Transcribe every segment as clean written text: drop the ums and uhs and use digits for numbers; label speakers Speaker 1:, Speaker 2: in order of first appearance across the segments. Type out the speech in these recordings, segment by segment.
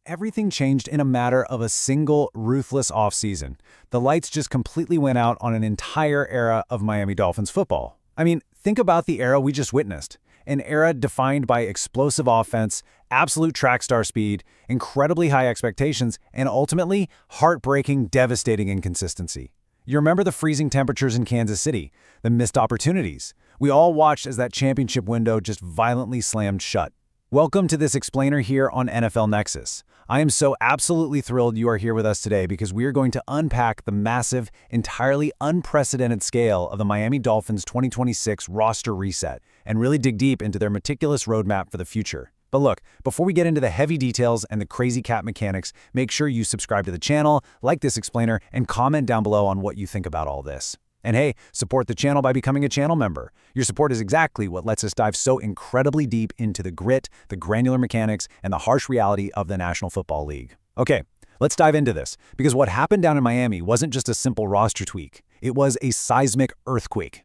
Speaker 1: everything changed in a matter of a single ruthless offseason. The lights just completely went out on an entire era of Miami Dolphins football. I mean, think about the era we just witnessed. An era defined by explosive offense, absolute track star speed, incredibly high expectations, and ultimately, heartbreaking, devastating inconsistency. You remember the freezing temperatures in Kansas City, the missed opportunities. We all watched as that championship window just violently slammed shut. Welcome to this explainer here on NFL Nexus. I am so absolutely thrilled you are here with us today because we are going to unpack the massive, entirely unprecedented scale of the Miami Dolphins 2026 roster reset and really dig deep into their meticulous roadmap for the future. But look, before we get into the heavy details and the crazy cap mechanics, make sure you subscribe to the channel, like this explainer, and comment down below on what you think about all this. And hey, support the channel by becoming a channel member. Your support is exactly what lets us dive so incredibly deep into the grit, the granular mechanics, and the harsh reality of the National Football League. Okay, let's dive into this, because what happened down in Miami wasn't just a simple roster tweak. It was a seismic earthquake.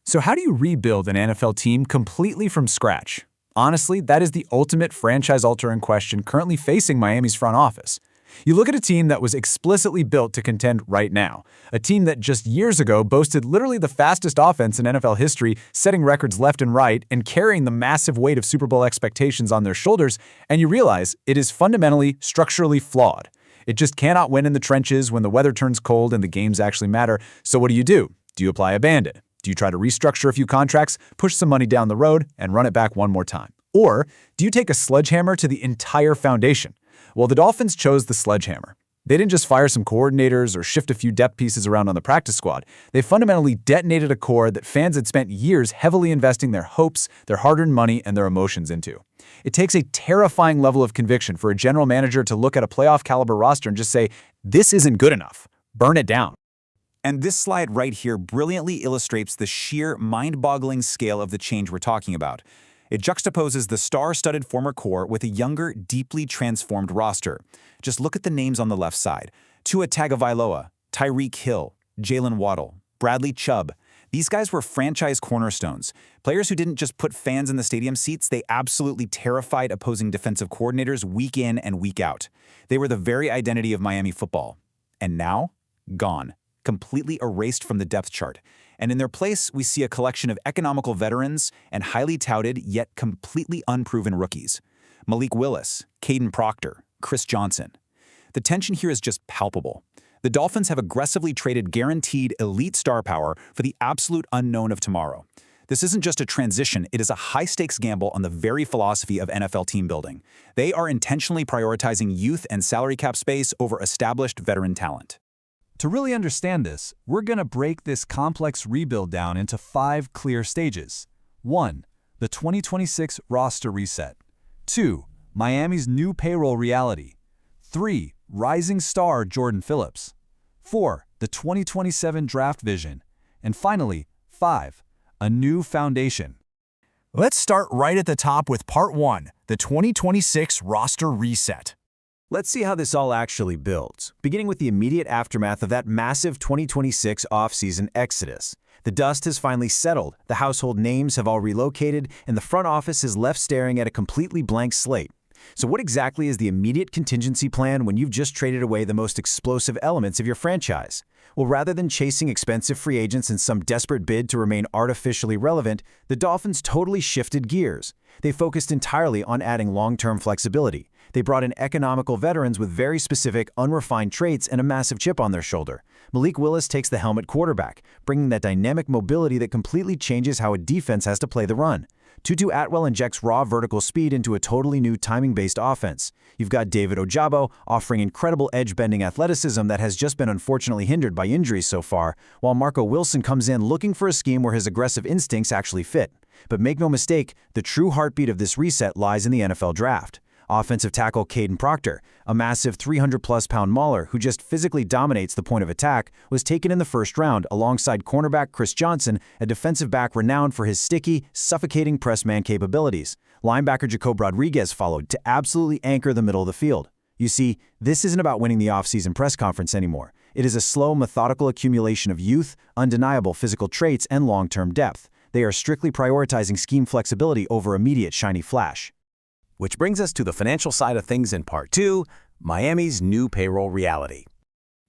Speaker 2: So how do you rebuild an NFL team completely from scratch? Honestly, that is the ultimate franchise-altering question currently facing Miami's front office. You look at a team that was explicitly built to contend right now, a team that just years ago boasted literally the fastest offense in NFL history, setting records left and right and carrying the massive weight of Super Bowl expectations on their shoulders, and you realize it is fundamentally, structurally flawed. It just cannot win in the trenches when the weather turns cold and the games actually matter, so what do? Do you apply a Band-Aid? Do you try to restructure a few contracts, push some money down the road, and run it back one more time? Or do you take a sledgehammer to the entire foundation? Well, the Dolphins chose the sledgehammer. They didn't just fire some coordinators or shift a few depth pieces around on the practice squad. They fundamentally detonated a core that fans had spent years heavily investing their hopes, their hard-earned money, and their emotions into. It takes a terrifying level of conviction for a general manager to look at a playoff-caliber roster and just say, this isn't good enough. Burn it down.
Speaker 3: And this slide right here brilliantly illustrates the sheer mind-boggling scale of the change we're talking about. It juxtaposes the star-studded former core with a younger, deeply transformed roster. Just look at the names on the left side. Tua Tagovailoa, Tyreek Hill, Jalen Waddle, Bradley Chubb. These guys were franchise cornerstones. Players who didn't just put fans in the stadium seats, they absolutely terrified opposing defensive coordinators week in and week out. They were the very identity of Miami football. And now, gone. Completely erased from the depth chart. And in their place, we see a collection of economical veterans and highly touted yet completely unproven rookies. Malik Willis, Caden Proctor, Chris Johnson. The tension here is just palpable. The Dolphins have aggressively traded guaranteed elite star power for the absolute unknown of tomorrow. This isn't just a transition, it is a high-stakes gamble on the very philosophy of NFL team building. They are intentionally prioritizing youth and salary cap space over established veteran talent.
Speaker 2: To really understand this, we're going to break this complex rebuild down into 5 clear stages. 1. The 2026 roster reset. 2. Miami's new payroll reality. 3. Rising star Jordan Phillips. 4. The 2027 draft vision. And finally, 5. A new foundation. Let's start right at the top with Part 1, the 2026 roster reset.
Speaker 1: Let's see how this all actually builds, beginning with the immediate aftermath of that massive 2026 offseason exodus. The dust has finally settled, the household names have all relocated, and the front office is left staring at a completely blank slate. So what exactly is the immediate contingency plan when you've just traded away the most explosive elements of your franchise? Well, rather than chasing expensive free agents in some desperate bid to remain artificially relevant, the Dolphins totally shifted gears. They focused entirely on adding long-term flexibility. They brought in economical veterans with very specific, unrefined traits and a massive chip on their shoulder. Malik Willis takes the helm at quarterback, bringing that dynamic mobility that completely changes how a defense has to play the run. Tutu Atwell injects raw vertical speed into a totally new timing-based offense. You've got David Ojabo offering incredible edge-bending athleticism that has just been unfortunately hindered by injuries so far, while Marco Wilson comes in looking for a scheme where his aggressive instincts actually fit. But make no mistake, the true heartbeat of this reset lies in the NFL draft. Offensive tackle Caden Proctor, a massive 300-plus-pound mauler who just physically dominates the point of attack, was taken in the first round alongside cornerback Chris Johnson, a defensive back renowned for his sticky, suffocating press man capabilities. Linebacker Jacob Rodriguez followed to absolutely anchor the middle of the field. You see, this isn't about winning the offseason press conference anymore. It is a slow, methodical accumulation of youth, undeniable physical traits, and long-term depth. They are strictly prioritizing scheme flexibility over immediate shiny flash. Which brings us to the financial side of things in Part 2, Miami's new payroll reality.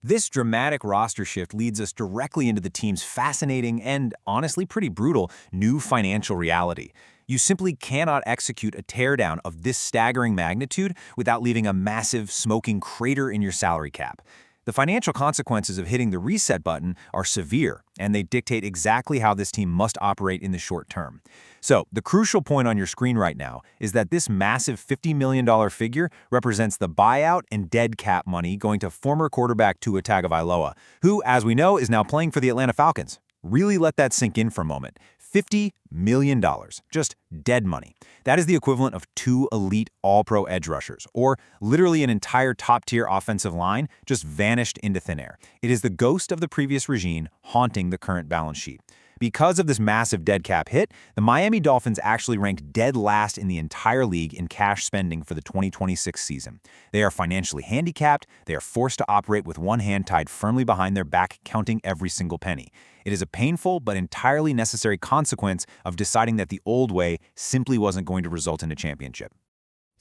Speaker 3: This dramatic roster shift leads us directly into the team's fascinating and, honestly, pretty brutal new financial reality. You simply cannot execute a teardown of this staggering magnitude without leaving a massive, smoking crater in your salary cap. The financial consequences of hitting the reset button are severe, and they dictate exactly how this team must operate in the short term. So, the crucial point on your screen right now is that this massive $50 million figure represents the buyout and dead cap money going to former quarterback Tua Tagovailoa, who, as we know, is now playing for the Atlanta Falcons. Really let that sink in for a moment. $50 million, just dead money. That is the equivalent of 2 elite all-pro edge rushers, or literally an entire top-tier offensive line just vanished into thin air. It is the ghost of the previous regime haunting the current balance sheet. Because of this massive dead cap hit, the Miami Dolphins actually ranked dead last in the entire league in cash spending for the 2026 season. They are financially handicapped, they are forced to operate with one hand tied firmly behind their back, counting every single penny. It is a painful but entirely necessary consequence of deciding that the old way simply wasn't going to result in a championship.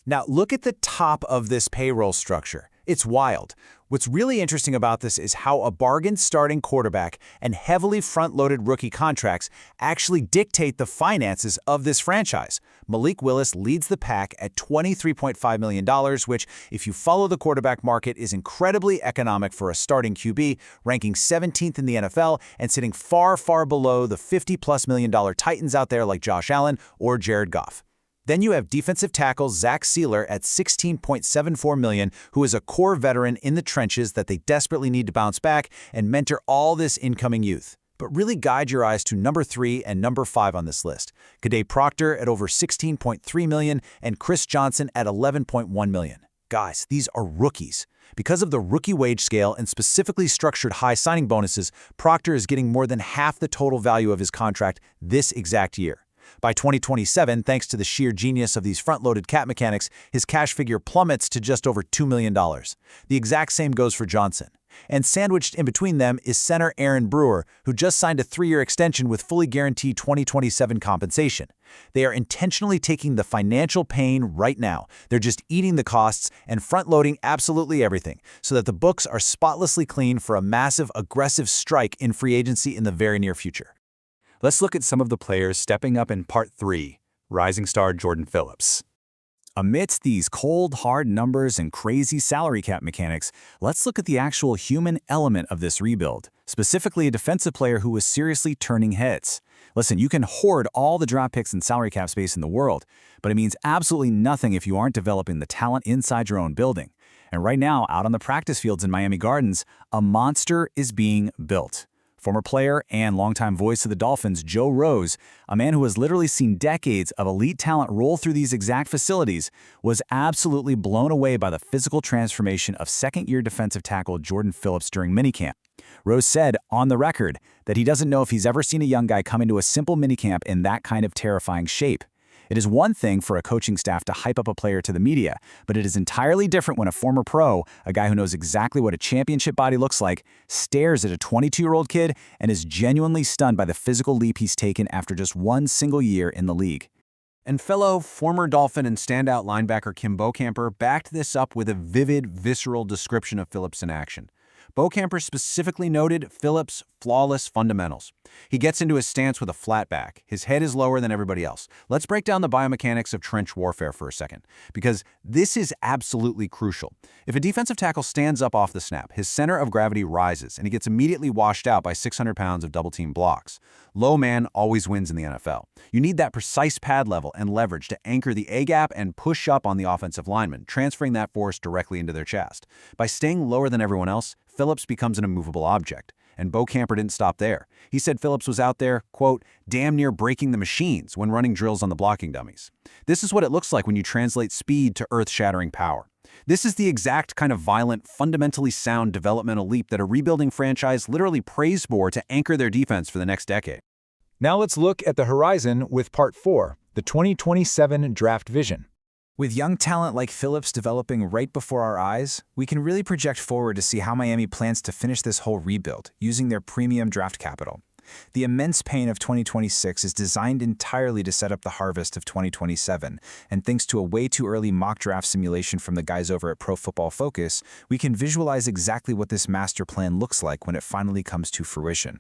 Speaker 1: Now, look at the top of this payroll structure. It's wild. What's really interesting about this is how a bargain starting quarterback and heavily front-loaded rookie contracts actually dictate the finances of this franchise. Malik Willis leads the pack at $23.5 million, which, if you follow the quarterback market, is incredibly economic for a starting QB, ranking 17th in the NFL and sitting far, far below the $50+ million titans out there like Josh Allen or Jared Goff. Then you have defensive tackle Zach Sealer at $16.74 million, who is a core veteran in the trenches that they desperately need to bounce back and mentor all this incoming youth. But really guide your eyes to number 3 and number 5 on this list. Kaday Proctor at over $16.3 million and Chris Johnson at $11.1 million. Guys, these are rookies. Because of the rookie wage scale and specifically structured high signing bonuses, Proctor is getting more than half the total value of his contract this exact year. By 2027, thanks to the sheer genius of these front-loaded cap mechanics, his cash figure plummets to just over $2 million. The exact same goes for Johnson. And sandwiched in between them is center Aaron Brewer, who just signed a 3-year extension with fully guaranteed 2027 compensation. They are intentionally taking the financial pain right now. They're just eating the costs and front-loading absolutely everything, so that the books are spotlessly clean for a massive, aggressive strike in free agency in the very near future.
Speaker 2: Let's look at some of the players stepping up in Part 3, rising star Jordan Phillips.
Speaker 1: Amidst these cold, hard numbers and crazy salary cap mechanics, let's look at the actual human element of this rebuild, specifically a defensive player who was seriously turning heads. Listen, you can hoard all the draft picks and salary cap space in the world, but it means absolutely nothing if you aren't developing the talent inside your own building. And right now, out on the practice fields in Miami Gardens, a monster is being built. Former player and longtime voice of the Dolphins, Joe Rose, a man who has literally seen decades of elite talent roll through these exact facilities, was absolutely blown away by the physical transformation of second-year defensive tackle Jordan Phillips during minicamp. Rose said, on the record, that he doesn't know if he's ever seen a young guy come into a simple minicamp in that kind of terrifying shape. It is one thing for a coaching staff to hype up a player to the media, but it is entirely different when a former pro, a guy who knows exactly what a championship body looks like, stares at a 22-year-old kid and is genuinely stunned by the physical leap he's taken after just one single year in the league.
Speaker 3: And fellow former Dolphin and standout linebacker Kim Bokamper backed this up with a vivid, visceral description of Phillips in action. Bokamper specifically noted Phillips' flawless fundamentals. He gets into his stance with a flat back. His head is lower than everybody else. Let's break down the biomechanics of trench warfare for a second, because this is absolutely crucial. If a defensive tackle stands up off the snap, his center of gravity rises, and he gets immediately washed out by 600 pounds of double-team blocks. Low man always wins in the NFL. You need that precise pad level and leverage to anchor the A-gap and push up on the offensive lineman, transferring that force directly into their chest. By staying lower than everyone else, Phillips becomes an immovable object. And Bokamper didn't stop there. He said Phillips was out there, quote, damn near breaking the machines when running drills on the blocking dummies. This is what it looks like when you translate speed to earth-shattering power. This is the exact kind of violent, fundamentally sound developmental leap that a rebuilding franchise literally prays for to anchor their defense for the next decade.
Speaker 2: Now let's look at the horizon with Part 4, the 2027 draft vision.
Speaker 1: With young talent like Phillips developing right before our eyes, we can really project forward to see how Miami plans to finish this whole rebuild using their premium draft capital.
Speaker 3: The immense pain of 2026 is designed entirely to set up the harvest of 2027, and thanks to a way too early mock draft simulation from the guys over at Pro Football Focus, we can visualize exactly what this master plan looks like when it finally comes to fruition.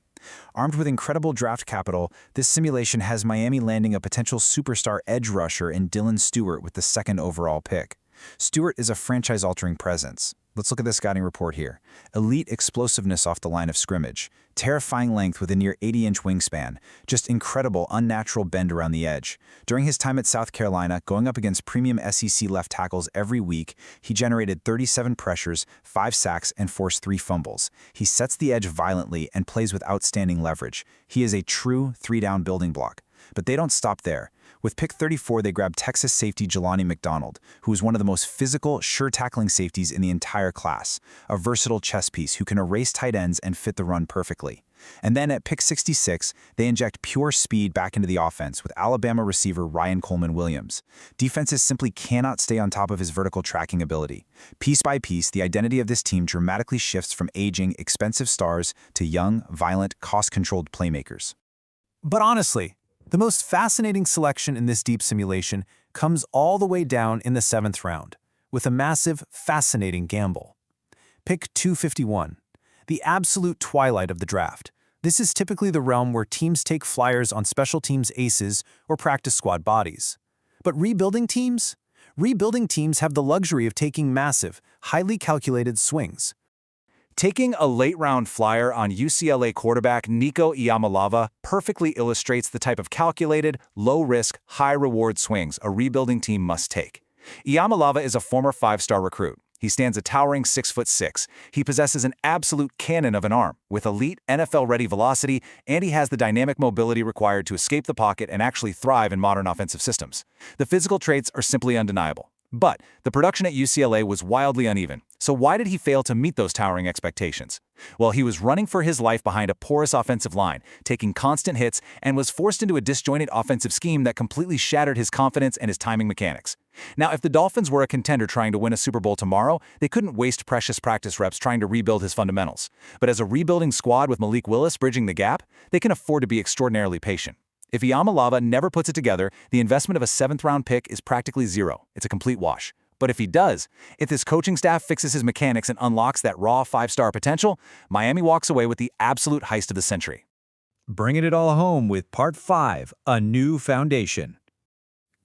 Speaker 3: Armed with incredible draft capital, this simulation has Miami landing a potential superstar edge rusher in Dylan Stewart with the second overall pick. Stewart is a franchise-altering presence. Let's look at the scouting report here. Elite explosiveness off the line of scrimmage, terrifying length with a near 80-inch wingspan, just incredible unnatural bend around the edge. During his time at South Carolina, going up against premium SEC left tackles every week, he generated 37 pressures, 5 sacks, and forced 3 fumbles. He sets the edge violently and plays with outstanding leverage. He is a true 3-down building block. But they don't stop there. With pick 34, they grabbed Texas safety Jelani McDonald, who is one of the most physical, sure-tackling safeties in the entire class, a versatile chess piece who can erase tight ends and fit the run perfectly. And then at pick 66, they inject pure speed back into the offense with Alabama receiver Ryan Coleman-Williams. Defenses simply cannot stay on top of his vertical tracking ability. Piece by piece, the identity of this team dramatically shifts from aging, expensive stars to young, violent, cost-controlled playmakers.
Speaker 2: But honestly, the most fascinating selection in this deep simulation comes all the way down in the 7th round, with a massive, fascinating gamble. Pick 251, the absolute twilight of the draft. This is typically the realm where teams take flyers on special teams aces or practice squad bodies. But rebuilding teams? Rebuilding teams have the luxury of taking massive, highly calculated swings.
Speaker 3: Taking a late-round flyer on UCLA quarterback Nico Iamaleava perfectly illustrates the type of calculated, low-risk, high-reward swings a rebuilding team must take. Iamaleava is a former 5-star recruit. He stands a towering 6'6". He possesses an absolute cannon of an arm, with elite NFL-ready velocity, and he has the dynamic mobility required to escape the pocket and actually thrive in modern offensive systems. The physical traits are simply undeniable. But the production at UCLA was wildly uneven. So why did he fail to meet those towering expectations? Well, he was running for his life behind a porous offensive line, taking constant hits, and was forced into a disjointed offensive scheme that completely shattered his confidence and his timing mechanics. Now, if the Dolphins were a contender trying to win a Super Bowl tomorrow, they couldn't waste precious practice reps trying to rebuild his fundamentals. But as a rebuilding squad with Malik Willis bridging the gap, they can afford to be extraordinarily patient. If Iamaleava never puts it together, the investment of a 7th-round pick is practically zero. It's a complete wash. But if he does, if this coaching staff fixes his mechanics and unlocks that raw 5-star potential, Miami walks away with the absolute heist of the century.
Speaker 1: Bringing it all home with Part 5, A New Foundation.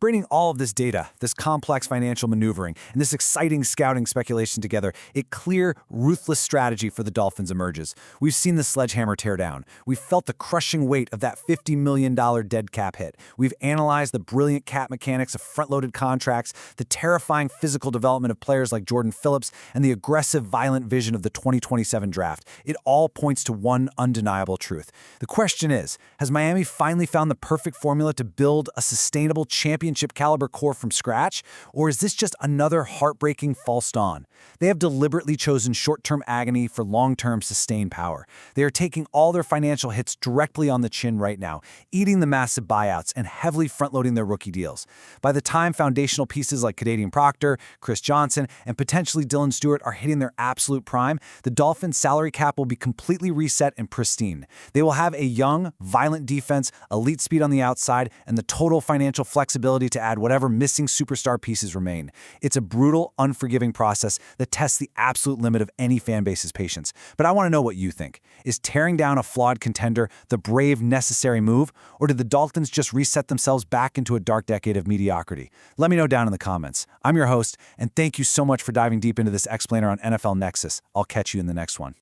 Speaker 2: Bringing all of this data, this complex financial maneuvering, and this exciting scouting speculation together, a clear, ruthless strategy for the Dolphins emerges. We've seen the sledgehammer tear down. We've felt the crushing weight of that $50 million dead cap hit. We've analyzed the brilliant cap mechanics of front-loaded contracts, the terrifying physical development of players like Jordan Phillips, and the aggressive, violent vision of the 2027 draft. It all points to one undeniable truth. The question is, has Miami finally found the perfect formula to build a sustainable championship caliber core from scratch, or is this just another heartbreaking false dawn? They have deliberately chosen short-term agony for long-term sustained power. They are taking all their financial hits directly on the chin right now, eating the massive buyouts and heavily front-loading their rookie deals. By the time foundational pieces like Kadarian Proctor, Chris Johnson, and potentially Dylan Stewart are hitting their absolute prime, the Dolphins' salary cap will be completely reset and pristine. They will have a young, violent defense, elite speed on the outside, and the total financial flexibility to add whatever missing superstar pieces remain. It's a brutal, unforgiving process that tests the absolute limit of any fan base's patience. But I want to know what you think. Is tearing down a flawed contender the brave, necessary move, or did the Dolphins just reset themselves back into a dark decade of mediocrity? Let me know down in the comments. I'm your host, and thank you so much for diving deep into this explainer on NFL Nexus. I'll catch you in the next one.